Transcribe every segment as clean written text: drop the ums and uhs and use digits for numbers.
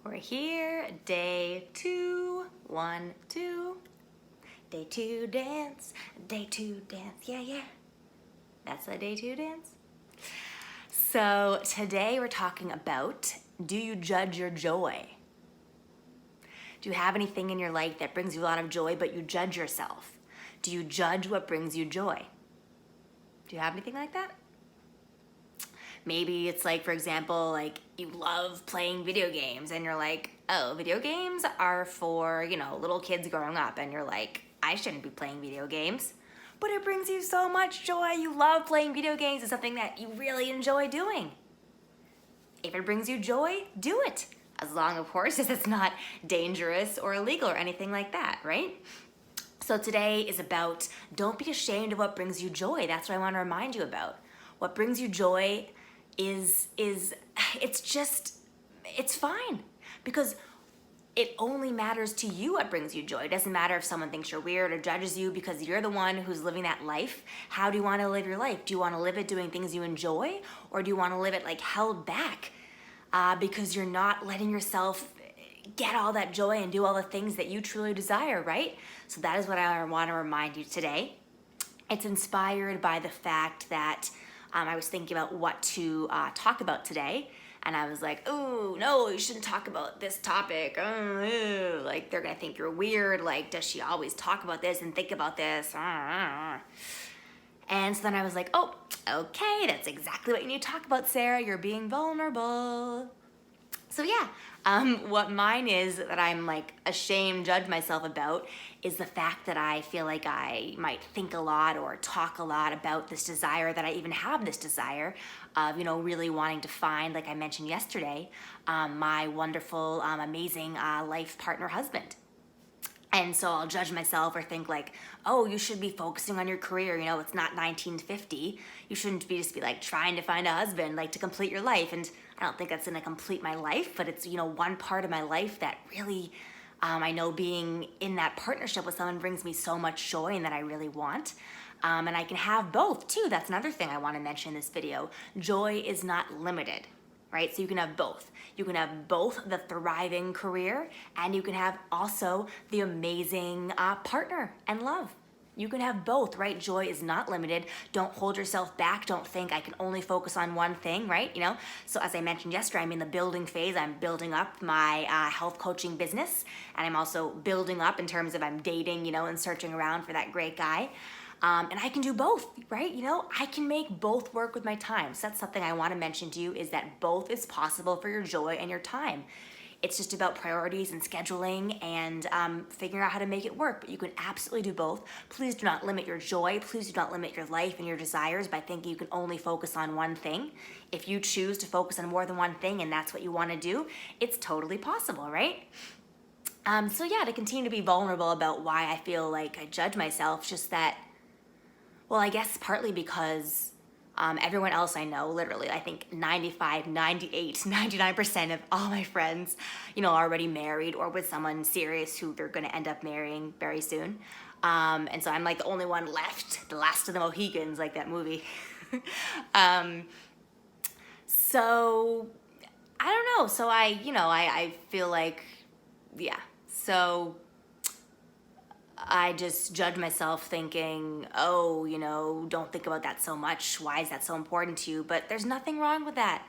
We're here, day 2, 1, 2. Day 2 dance, day 2 dance, yeah, yeah. That's the day 2 dance. So today we're talking about, do you judge your joy? Do you have anything in your life that brings you a lot of joy, but you judge yourself? Do you judge what brings you joy? Do you have anything like that? Maybe it's like, for example, like you love playing video games and you're like, oh, video games are for, little kids growing up. And you're like, I shouldn't be playing video games. But it brings you so much joy. You love playing video games. It's something that you really enjoy doing. If it brings you joy, do it. As long, of course, as it's not dangerous or illegal or anything like that, right? So today is about, don't be ashamed of what brings you joy. That's what I want to remind you about. What brings you joy is it's fine, because it only matters to you what brings you joy. It doesn't matter if someone thinks you're weird or judges you, because you're the one who's living that life. How do you want to live your life? Do you want to live it doing things you enjoy, or do you want to live it like held back because you're not letting yourself get all that joy and do all the things that you truly desire, right? So that is what I want to remind you today. It's inspired by the fact that I was thinking about what to talk about today, and I was like, oh, no, you shouldn't talk about this topic. Oh, like, they're going to think you're weird. Like, does she always talk about this and think about this? And so then I was like, oh, okay, that's exactly what you need to talk about, Sarah. You're being vulnerable. So yeah, what mine is that I'm like ashamed, judge myself about, is the fact that I feel like I might think a lot or talk a lot about this desire, that I even have this desire of, really wanting to find, like I mentioned yesterday, my wonderful, amazing life partner husband. And so I'll judge myself or think like, oh, you should be focusing on your career. It's not 1950. You shouldn't be like trying to find a husband, like to complete your life. And I don't think that's going to complete my life, but it's, one part of my life that really, I know being in that partnership with someone brings me so much joy and that I really want. And I can have both too. That's another thing I want to mention in this video. Joy is not limited. Right? So you can have both. You can have both the thriving career, and you can have also the amazing partner and love. You can have both, right? Joy is not limited. Don't hold yourself back. Don't think I can only focus on one thing, right? So as I mentioned yesterday, I'm in the building phase. I'm building up my health coaching business, and I'm also building up in terms of I'm dating, and searching around for that great guy. And I can do both, right? I can make both work with my time. So that's something I want to mention to you, is that both is possible for your joy and your time. It's just about priorities and scheduling and figuring out how to make it work. But you can absolutely do both. Please do not limit your joy. Please do not limit your life and your desires by thinking you can only focus on one thing. If you choose to focus on more than one thing and that's what you want to do, it's totally possible, right? So yeah, to continue to be vulnerable about why I feel like I judge myself, just that, well, I guess partly because everyone else I know, literally, I think 95, 98, 99% of all my friends, are already married or with someone serious who they're going to end up marrying very soon. And so I'm like the only one left, the last of the Mohicans, like that movie. So I don't know. So I feel like, yeah. So I just judge myself thinking, oh, don't think about that so much. Why is that so important to you? But there's nothing wrong with that.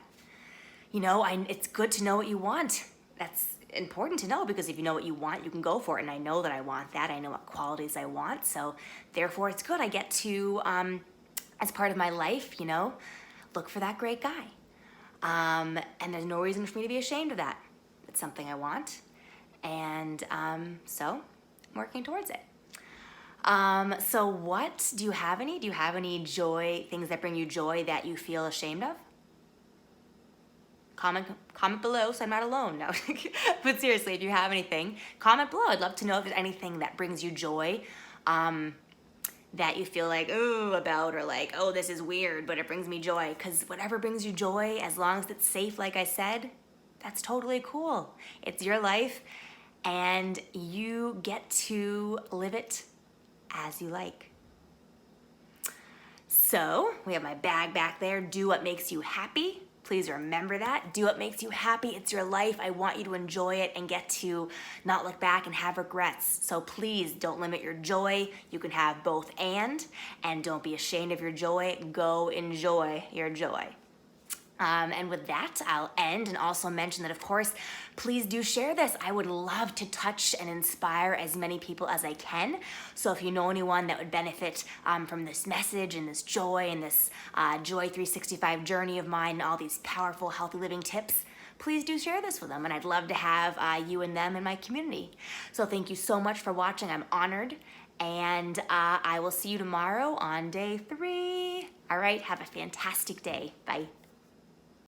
It's good to know what you want. That's important to know, because if you know what you want, you can go for it. And I know that I want that. I know what qualities I want. So therefore, it's good. I get to, as part of my life, look for that great guy. And there's no reason for me to be ashamed of that. It's something I want. And so I'm working towards it. So what, do you have any joy, things that bring you joy that you feel ashamed of? Comment below so I'm not alone. No, but seriously, if you have anything, comment below. I'd love to know if there's anything that brings you joy, that you feel like, ooh, about, or like, oh, this is weird, but it brings me joy. Because whatever brings you joy, as long as it's safe, like I said, that's totally cool. It's your life, and you get to live it as you like. So we have my bag back there. Do what makes you happy. Please remember that. Do what makes you happy. It's your life. I want you to enjoy it and get to not look back and have regrets. So please don't limit your joy. You can have both and don't be ashamed of your joy. Go enjoy your joy. And with that, I'll end and also mention that, of course, please do share this. I would love to touch and inspire as many people as I can. So if you know anyone that would benefit from this message and this joy and this Joy 365 journey of mine and all these powerful, healthy living tips, please do share this with them. And I'd love to have you and them in my community. So thank you so much for watching. I'm honored. And I will see you tomorrow on day 3. All right, have a fantastic day. Bye.